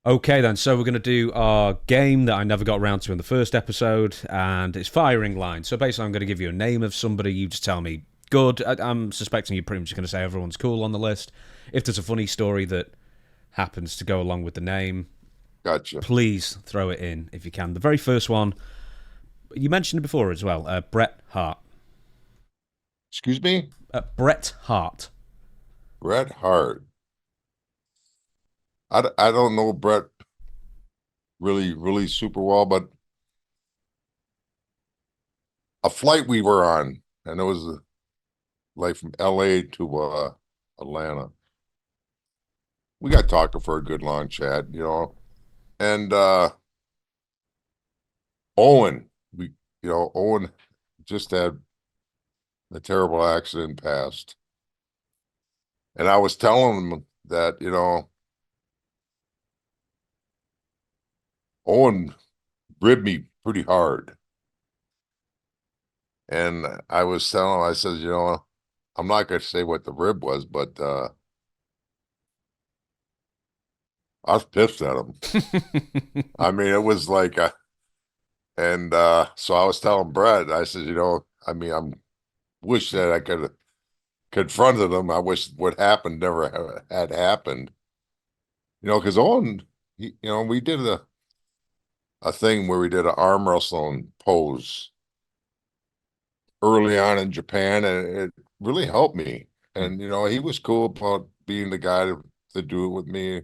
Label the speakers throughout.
Speaker 1: Okay, then. So we're going to do our game that I never got around to in the first episode, and it's firing line. So basically, I'm going to give you a name of somebody. You just tell me good. I'm suspecting you're pretty much going to say everyone's cool on the list. If there's a funny story that happens to go along with the name,
Speaker 2: Gotcha.
Speaker 1: please throw it in if you can. The very first one, you mentioned it before as well. Bret Hart.
Speaker 2: Excuse me?
Speaker 1: Bret Hart.
Speaker 2: Bret Hart. I don't know Bret really super well, but a flight we were on, and it was like from LA to Atlanta. We got talking for a good long chat, And Owen, Owen just had a terrible accident passed. And I was telling him that, Owen ribbed me pretty hard. And I was telling him, I said, I'm not going to say what the rib was, but I was pissed at him. I mean, it was like, and so I was telling Brad, I said, I'm wish that I could have confronted him. I wish what happened never had happened. Because Owen, we did a thing where we did an arm wrestling pose early on in Japan, and it really helped me. And he was cool about being the guy to do it with me.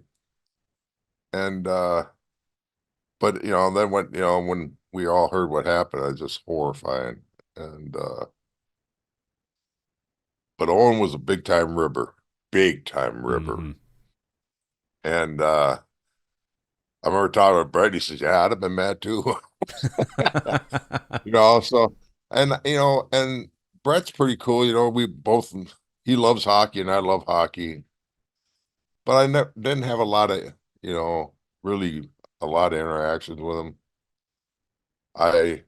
Speaker 2: And but then when we all heard what happened, I was just horrifying. And but Owen was a big time ribber.
Speaker 1: Mm-hmm.
Speaker 2: And I remember talking to Brett. He says, "Yeah, I'd have been mad too." So and Brett's pretty cool. We both he loves hockey and I love hockey, but I never didn't have a lot of really a lot of interactions with him. I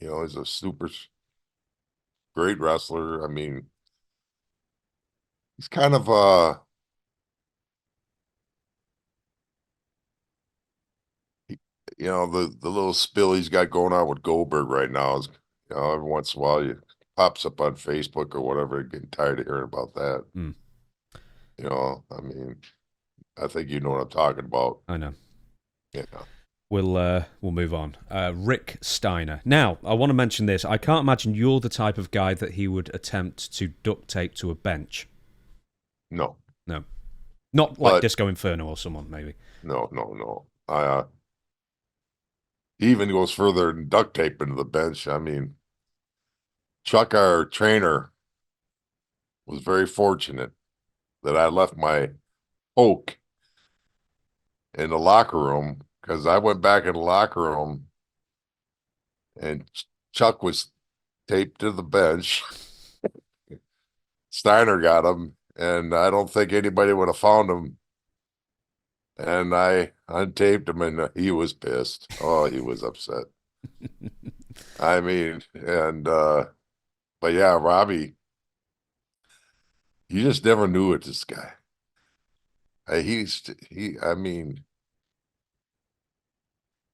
Speaker 2: he's a super great wrestler. I mean, he's kind of the little spill he's got going on with Goldberg right now is every once in a while he pops up on Facebook or whatever, getting tired of hearing about that.
Speaker 1: Mm,
Speaker 2: I mean, I think you know what I'm talking about.
Speaker 1: I know.
Speaker 2: Yeah.
Speaker 1: We'll move on. Rick Steiner. Now, I want to mention this. I can't imagine you're the type of guy that he would attempt to duct tape to a bench.
Speaker 2: No.
Speaker 1: No, not like
Speaker 2: But
Speaker 1: Disco Inferno or someone maybe.
Speaker 2: no. He even goes further than duct tape into the bench. I mean, Chuck, our trainer, was very fortunate that I left my Oak in the locker room because I went back in the locker room and Chuck was taped to the bench. Steiner got him, and I don't think anybody would have found him. And I untaped him, and he was pissed. Oh, he was upset. I mean, and but yeah, Robbie, you just never knew it. This guy, he. I mean,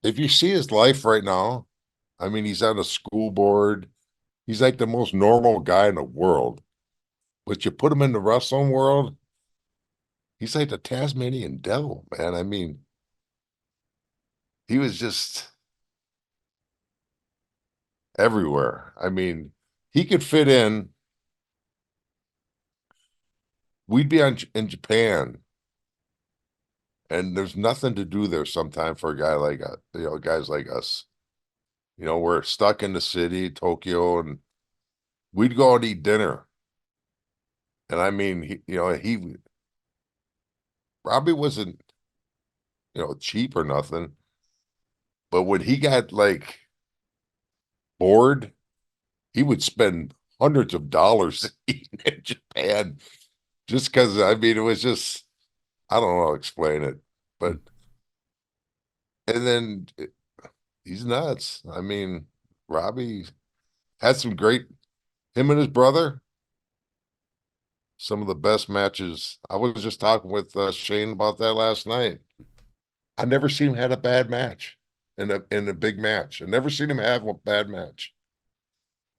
Speaker 2: if you see his life right now, I mean, he's on a school board. He's like the most normal guy in the world. But you put him in the wrestling world, he's like the Tasmanian devil, man. I mean, he was just everywhere. I mean, he could fit in. We'd be in Japan, and there's nothing to do there sometime for a guy like guys like us. We're stuck in the city, Tokyo, and we'd go out and eat dinner. And I mean, he probably wasn't, cheap or nothing, but when he got like bored, he would spend hundreds of dollars eating in Japan just because, I mean, it was just, I don't know how to explain it, but,
Speaker 1: Mm.
Speaker 2: and then he's nuts. I mean, Robbie had some great, him and his brother, some of the best matches. I was just talking with Shane about that last night. I never seen him had a bad match in a big match. I never seen him have a bad match.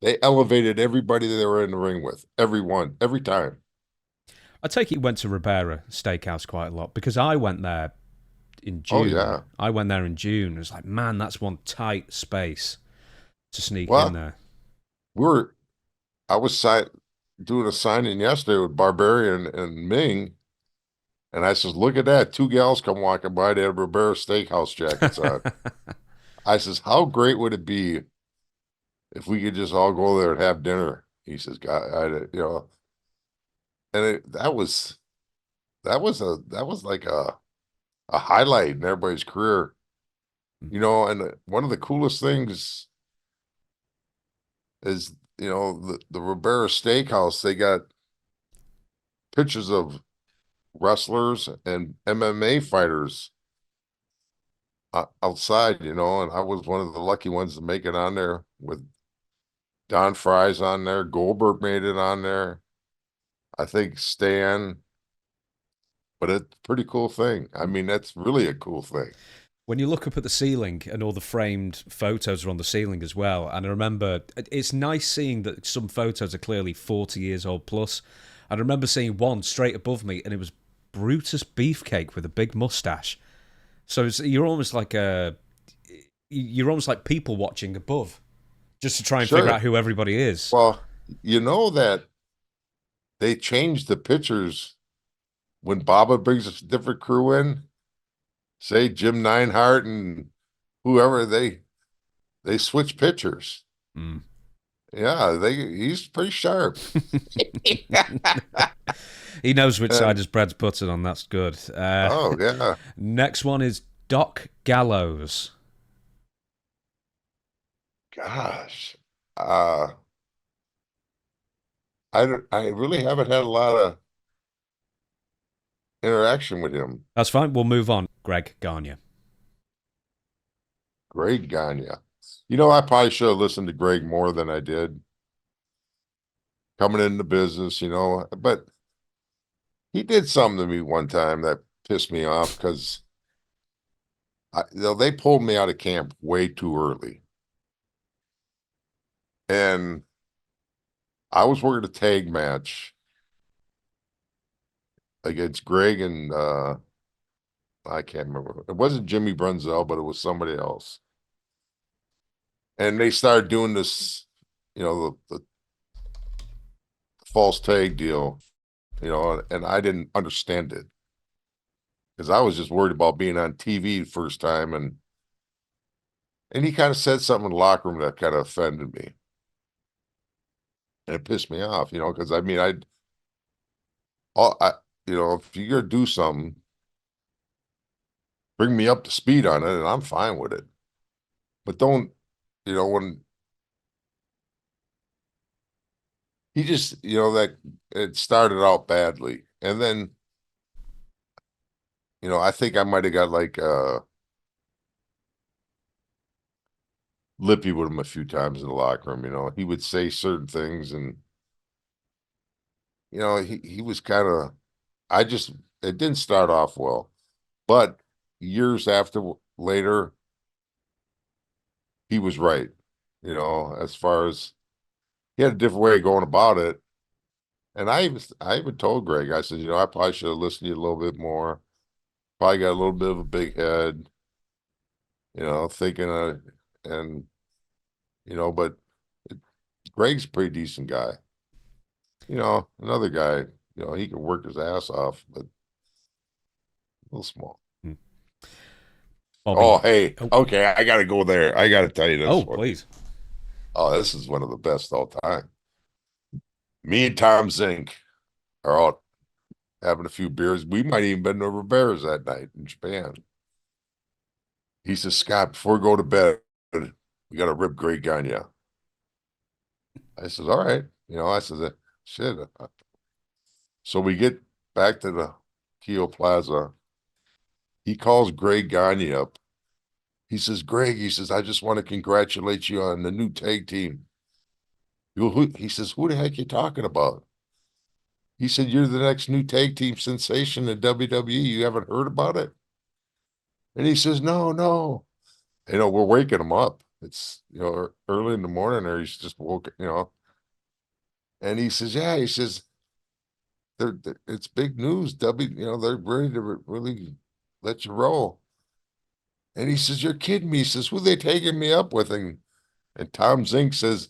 Speaker 2: They elevated everybody they were in the ring with, everyone, every time.
Speaker 1: I take it you went to Ribera Steakhouse quite a lot because I went there in
Speaker 2: Oh
Speaker 1: June.
Speaker 2: yeah.
Speaker 1: I went there in June. It was like, man, that's one tight space to sneak in
Speaker 2: Well,
Speaker 1: there.
Speaker 2: we were I was doing a signing yesterday with Barbarian and Ming, and I says, look at that. Two gals come walking by. They have Ribera Steakhouse jackets on. I says, how great would it be if we could just all go there and have dinner? He says, God, and that was like a highlight in everybody's career, and one of the coolest things is, the Ribera Steakhouse, they got pictures of wrestlers and MMA fighters outside, and I was one of the lucky ones to make it on there with Don Fry's on there. Goldberg made it on there. I think Stan, but it's a pretty cool thing. I mean, that's really a cool thing.
Speaker 1: When you look up at the ceiling and all the framed photos are on the ceiling as well, and I remember it's nice seeing that some photos are clearly 40 years old plus. And I remember seeing one straight above me, and it was Brutus Beefcake with a big mustache. So you're almost like people watching above, just to try and figure
Speaker 2: Sure.
Speaker 1: out who everybody is.
Speaker 2: Well, you know that they changed the pictures when Baba brings a different crew in, say Jim Neinhart and whoever, they switch pictures.
Speaker 1: Mm.
Speaker 2: Yeah, he's pretty sharp.
Speaker 1: He knows which side
Speaker 2: And
Speaker 1: his bread's buttered on. That's good.
Speaker 2: oh yeah,
Speaker 1: Next one is Doc Gallows.
Speaker 2: gosh. Uh I really haven't had a lot of interaction with him.
Speaker 1: That's fine. We'll move on. Greg Gagne.
Speaker 2: Greg Gagne. I probably should have listened to Greg more than I did coming into business, but he did something to me one time that pissed me off because they pulled me out of camp way too early. And I was working a tag match against Greg and I can't remember. It wasn't Jimmy Brunzell, but it was somebody else. And they started doing this, the false tag deal, and I didn't understand it because I was just worried about being on TV the first time, and he kind of said something in the locker room that kind of offended me, and it pissed me off, because I mean, if you're gonna do something, bring me up to speed on it, and I'm fine with it. But don't, when he just, that it started out badly, and then, I think I might have got like lippy with him a few times in the locker room. He would say certain things, and he was kind of. It didn't start off well, but years later, he was right. As far as he had a different way of going about it, and I even told Greg, I said, I probably should have listened to you a little bit more. Probably got a little bit of a big head, thinking and but Greg's a pretty decent guy. Another guy, he can work his ass off, but a little small.
Speaker 1: Hmm.
Speaker 2: Oh,
Speaker 1: Bobby.
Speaker 2: hey,
Speaker 1: Oh,
Speaker 2: okay, I got to go there. I got to tell you this
Speaker 1: oh,
Speaker 2: one.
Speaker 1: please.
Speaker 2: Oh, this is one of the best all time. Me and Tom Zink are out having a few beers. We might even been to Ribera's that night in Japan. He says, Scott, before we go to bed, we got to rip Greg Gagne. I says, all right. I says, shit. So we get back to the Keo Plaza. He calls Greg Gagne up. He says, Greg, I just want to congratulate you on the new tag team. He says, who the heck you talking about? He said, "You're the next new tag team sensation in WWE. You haven't heard about it?" And he says, "No, no." We're waking him up. It's, early in the morning, or he's just woke. And he says, "Yeah." He says, it's big news. They're ready to really let you roll." And he says, "You're kidding me." He says, "Who they taking me up with?" And Tom Zink says,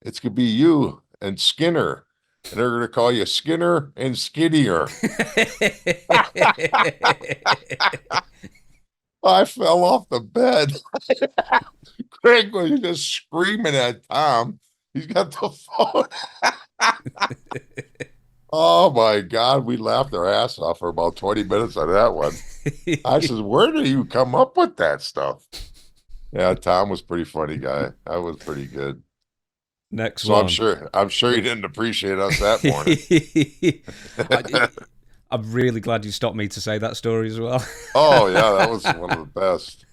Speaker 2: "It's gonna be you and Skinner, and they're gonna call you Skinner and Skinnier." I fell off the bed. Craig was just screaming at Tom. He's got the phone. Oh my God, we laughed our ass off for about 20 minutes on that one. I says, "Where do you come up with that stuff?" Yeah, Tom was pretty funny guy. That was pretty good.
Speaker 1: Next
Speaker 2: So I'm
Speaker 1: one.
Speaker 2: sure I'm sure he didn't appreciate us that morning.
Speaker 1: I, I'm really glad you stopped me to say that story as well.
Speaker 2: Oh yeah, that was one of the best.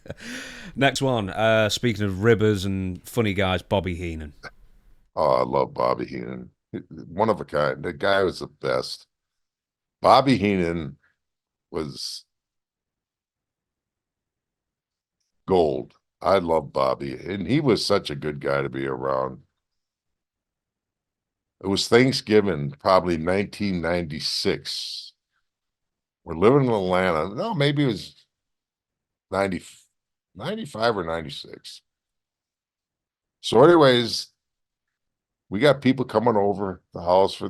Speaker 1: Next one. Speaking of ribbers and funny guys, Bobby Heenan.
Speaker 2: Oh, I love Bobby Heenan. One of a kind. The guy was the best. Bobby Heenan was gold. I love Bobby, and he was such a good guy to be around. It was Thanksgiving, probably 1996. We're living in Atlanta. No, maybe it was 90, 95 or 96. So, anyways, we got people coming over the house for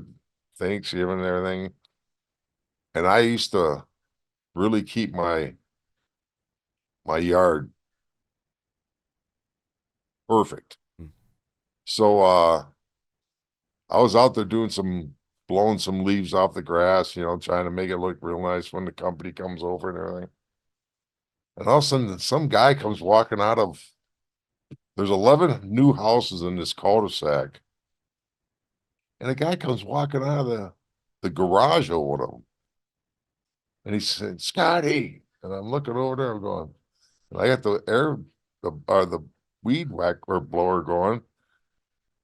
Speaker 2: Thanksgiving and everything. And I used to really keep my yard perfect. So I was out there blowing some leaves off the grass, trying to make it look real nice when the company comes over and everything. And all of a sudden, some guy comes walking there's 11 new houses in this cul-de-sac. And a guy comes walking out of the garage of one of them. And he said, "Scotty." And I'm looking over there, I'm going, and I got the weed whacker blower going.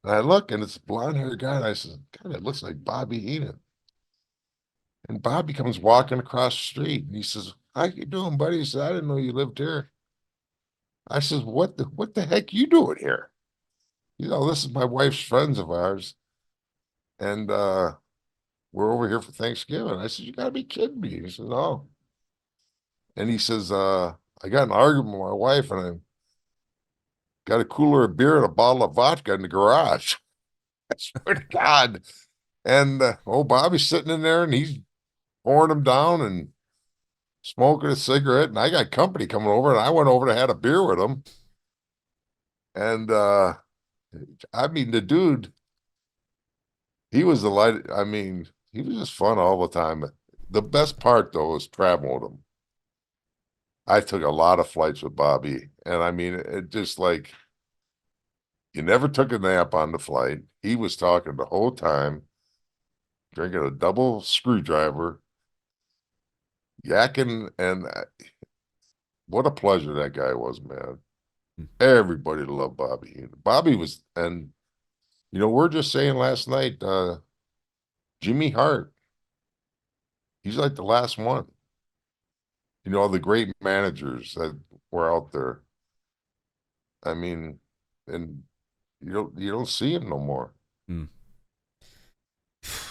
Speaker 2: And I look, and it's a blonde-haired guy. And I said, "God, it looks like Bobby Heenan." And Bobby comes walking across the street, and he says, "How you doing, buddy?" He said, "I didn't know you lived here." I says, "What the heck you doing here?" "This is my wife's friends of ours, and we're over here for Thanksgiving." I said, "You gotta be kidding me." He says, "No." And he says, "I got in an argument with my wife, and I got a cooler of beer and a bottle of vodka in the garage." I swear to God. And old Bobby's sitting in there, and he's pouring them down and smoking a cigarette. And I got company coming over, and I went over and had a beer with him. And I mean, the dude, he was the light. I mean, he was just fun all the time. The best part, though, was traveling with him. I took a lot of flights with Bobby, and I mean, it just like you never took a nap on the flight. He was talking the whole time, drinking a double screwdriver, yakking, and what a pleasure that guy was, man. Everybody loved Bobby. Bobby was, and we're just saying last night, Jimmy Hart, he's like the last one. The great managers that were out there. I mean, and you don't see him no more.
Speaker 1: Mm.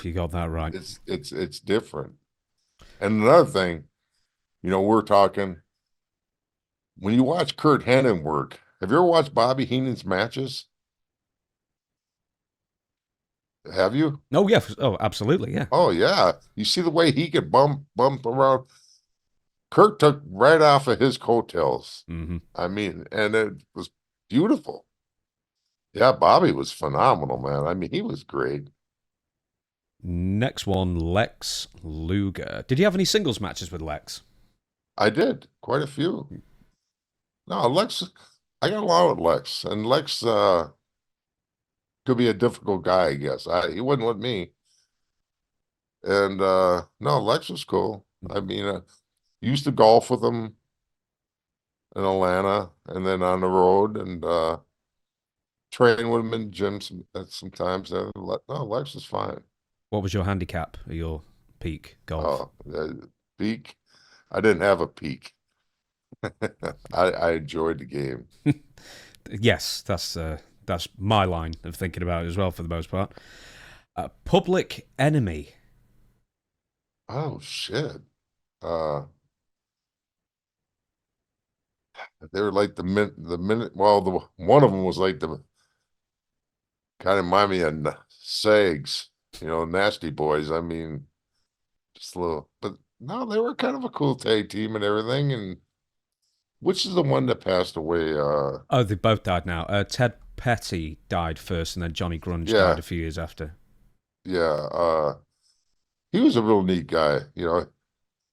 Speaker 1: You got that right.
Speaker 2: It's different. And another thing, we're talking when you watch Kurt Hennig work. Have you ever watched Bobby Heenan's matches? Have you?
Speaker 1: Oh yeah. Oh, absolutely. Yeah.
Speaker 2: Oh yeah. You see the way he could bump around. Kurt took right off of his coattails.
Speaker 1: Mm-hmm.
Speaker 2: I mean, and it was beautiful. Yeah, Bobby was phenomenal, man. I mean, he was great.
Speaker 1: Next one, Lex Luger. Did you have any singles matches with Lex?
Speaker 2: I did quite a few. No, Lex, I got along with Lex, and Lex could be a difficult guy, I guess. He wasn't with me. And no, Lex was cool. I mean, used to golf with him in Atlanta and then on the road and train with him in gyms sometimes. No, Lex was fine.
Speaker 1: What was your handicap at your peak golf?
Speaker 2: Oh, peak. I didn't have a peak. I enjoyed the game.
Speaker 1: Yes, that's my line of thinking about it as well for the most part. Public Enemy.
Speaker 2: Oh shit. Uh, they were like the minute. Well, the one of them was like the kind of remind me of Sags, Nasty Boys. I mean, just a little, but no, they were kind of a cool tag team and everything. And which is the one that passed away?
Speaker 1: Oh, they both died now. Ted Petty died first, and then Johnny Grunge died
Speaker 2: Yeah,
Speaker 1: a few years after.
Speaker 2: yeah. He was a real neat guy.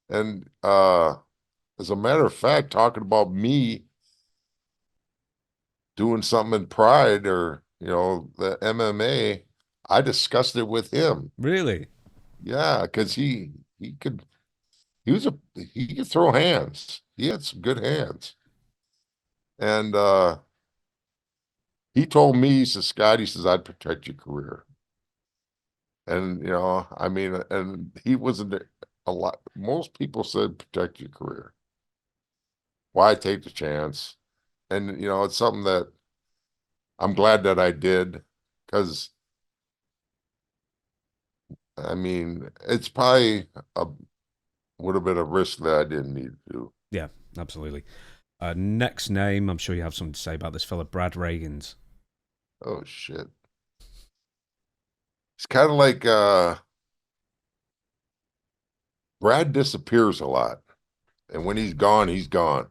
Speaker 2: And as a matter of fact, talking about me doing something in Pride or the MMA, I discussed it with him.
Speaker 1: Really?
Speaker 2: Yeah, because he could he was a he could throw hands. He had some good hands. And he told me, he says, Scott, he says, I'd protect your career. And I mean, and he wasn't a lot. Most people said protect your career. Why take the chance? And it's something that I'm glad that I did because I mean, it's probably a would have been a risk that I didn't need to do.
Speaker 1: Yeah, absolutely. Next name, I'm sure you have something to say about this fella, Brad Rheingans.
Speaker 2: Oh shit. It's kind of like Brad disappears a lot. And when he's gone, he's gone.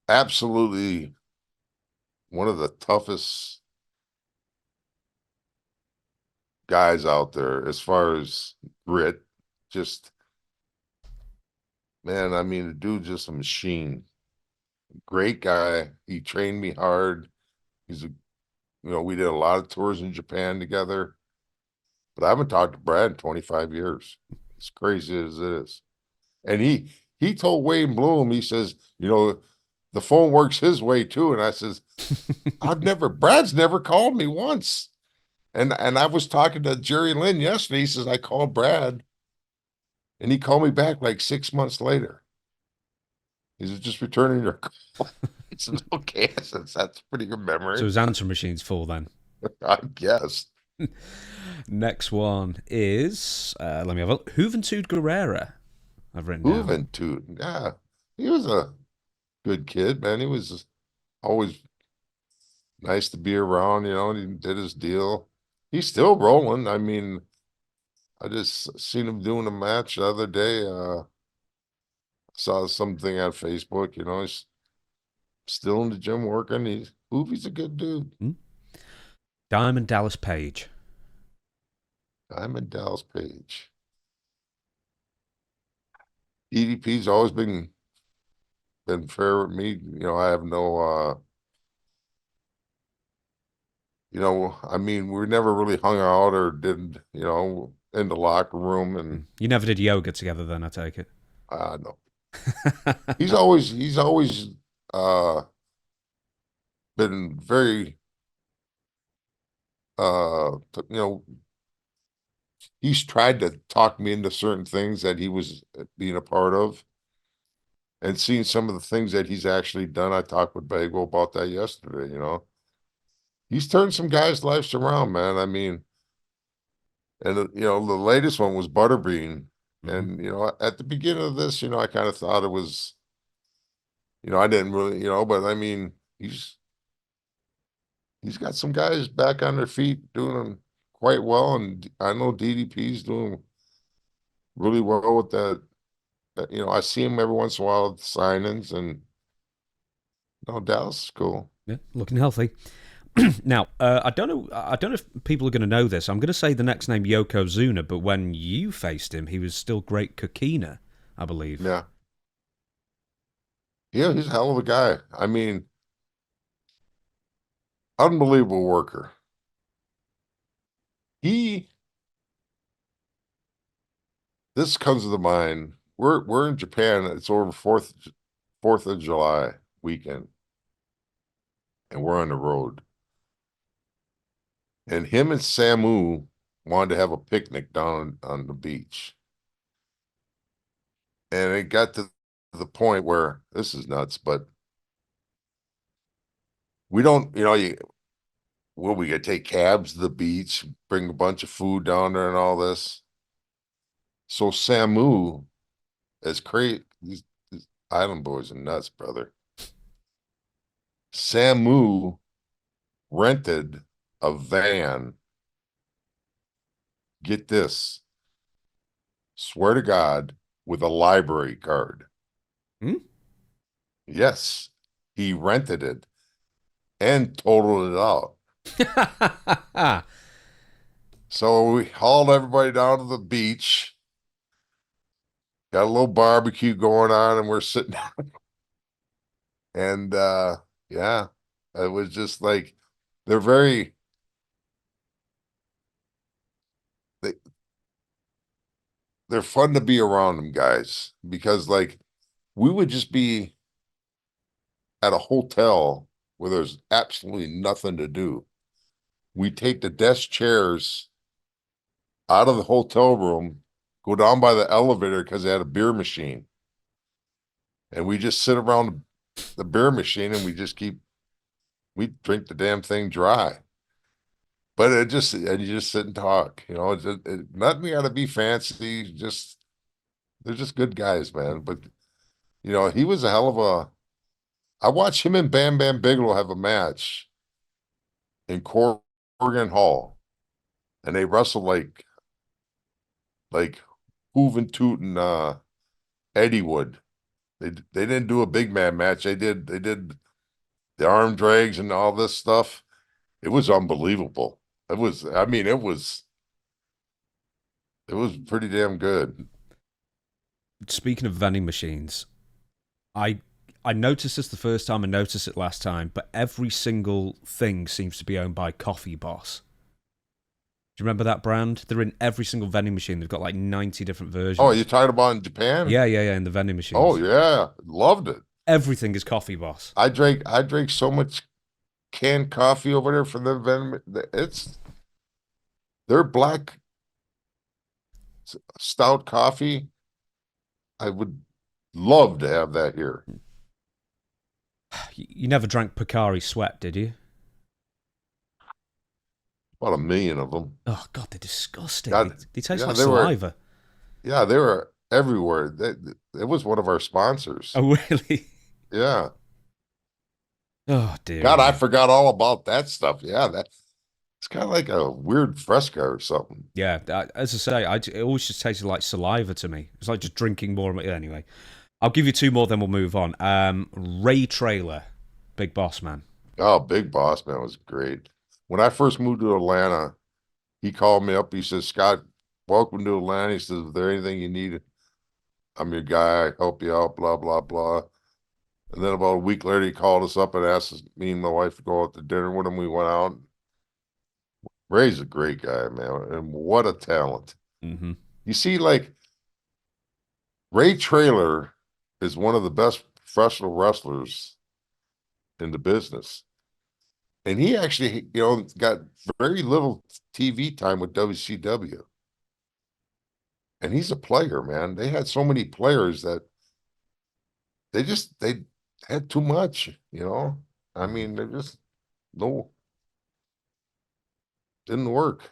Speaker 2: Absolutely one of the toughest guys out there as far as grit. Just man, I mean, the dude's just a machine. Great guy. He trained me hard. We did a lot of tours in Japan together, but I haven't talked to Brad in 25 years. As crazy as it is. And he told Wayne Bloom, he says, the phone works his way too. And I says, Brad's never called me once. And I was talking to Jerry Lynn yesterday. He says, I called Brad and he called me back like 6 months later. He said, just returning your call. I said, okay. I said, that's a pretty good
Speaker 1: So
Speaker 2: memory.
Speaker 1: his answer machine's full then.
Speaker 2: I guess.
Speaker 1: Next one is, let me have a look. Juventud Guerrera. I've written down.
Speaker 2: Juventud. Yeah. He was a good kid, man. He was always nice to be around, and he did his deal. He's still rolling. I mean, I just seen him doing a match the other day. Saw something on Facebook, he's still in the gym working. He's a good dude.
Speaker 1: Hmm? Diamond Dallas Page.
Speaker 2: Diamond Dallas Page. DDP's always been fair with me. I have no I mean, we never really hung out or did, in the locker room and
Speaker 1: You never did yoga together then, I take it.
Speaker 2: no. He's always uh been very you know, he's tried to talk me into certain things that he was being a part of and seeing some of the things that he's actually done. I talked with Bagwell about that yesterday. He's turned some guys' lives around, man. I mean, and the latest one was Butterbean.
Speaker 1: Hmm.
Speaker 2: And at the beginning of this, I kind of thought it was, I didn't really, but I mean, he's got some guys back on their feet doing them quite well, and I know DDP's doing really well with that. I see him every once in a while at the signings, and no, Dallas is cool.
Speaker 1: Yeah, looking healthy. Now, I don't know. I don't know if people are going to know this. I'm going to say the next name Yokozuna, but when you faced him, he was still Great Kokina, I believe.
Speaker 2: Yeah, yeah, he's a hell of a guy. I mean, unbelievable worker. He, this comes to the mind. We're in Japan. It's over Fourth of July weekend, and we're on the road. And him and Samu wanted to have a picnic down on the beach. And it got to the point where this is nuts, but we don't, we could take cabs to the beach, bring a bunch of food down there and all this. So Samu, as crazy, these island boys are nuts, brother. Samu rented a van. Get this, swear to God, with a library card.
Speaker 1: Hmm?
Speaker 2: Yes, he rented it and totaled it out. So we hauled everybody down to the beach, got a little barbecue going on, and we're sitting down. And yeah, it was just like they're very they, they're fun to be around them guys because like we would just be at a hotel where there's absolutely nothing to do. We take the desk chairs out of the hotel room, go down by the elevator because they had a beer machine. And we just sit around the beer machine and we drink the damn thing dry. But and you just sit and talk, nothing got to be fancy. They're just good guys, man. But, he was a hell of I watched him and Bam Bam Bigelow have a match in Corrigan Hall and they wrestled like Hooven Tootin', Eddie would. They didn't do a big man match. They did the arm drags and all this stuff. It was unbelievable. It was pretty damn good.
Speaker 1: Speaking of vending machines, I I noticed this the first time, I noticed it last time, but every single thing seems to be owned by Coffee Boss. Do you remember that brand? They're in every single vending machine. They've got like 90 different
Speaker 2: Oh, you
Speaker 1: versions.
Speaker 2: talking about in Japan?
Speaker 1: Yeah, in the vending
Speaker 2: Oh
Speaker 1: machines.
Speaker 2: yeah, loved it.
Speaker 1: Everything is Coffee Boss.
Speaker 2: I drank so much canned coffee over there from them. It's their black stout coffee. I would love to have that here.
Speaker 1: You never drank Pocari Sweat, did you?
Speaker 2: About a million of them.
Speaker 1: Oh, God, they're disgusting. They,
Speaker 2: God,
Speaker 1: they taste
Speaker 2: yeah,
Speaker 1: like
Speaker 2: they were.
Speaker 1: saliva.
Speaker 2: Yeah, they were everywhere. It was one of our sponsors.
Speaker 1: Oh, really?
Speaker 2: Yeah.
Speaker 1: Oh, dearie
Speaker 2: God, I
Speaker 1: me.
Speaker 2: forgot all about that stuff. Yeah, it's kind of like a weird Fresca or something.
Speaker 1: Yeah, as I say, it always just tasted like saliva to me. It's like just drinking more of it. Anyway, I'll give you two more, then we'll move on. Ray Traylor, Big Boss Man.
Speaker 2: Oh, Big Boss Man was great. When I first moved to Atlanta, he called me up. He says, Scott, welcome to Atlanta. He says, is there anything you need? I'm your guy. I help you out, blah, blah, blah. And then about a week later, he called us up and asked us, me and my wife to go out to dinner with him. We went out. Ray's a great guy, man. And what a talent.
Speaker 1: Mm-hmm.
Speaker 2: You see, like, Ray Traylor is one of the best professional wrestlers in the business. And he actually, got very little TV time with WCW. And he's a player, man. They had so many players that they had too much. I mean, they just no didn't work.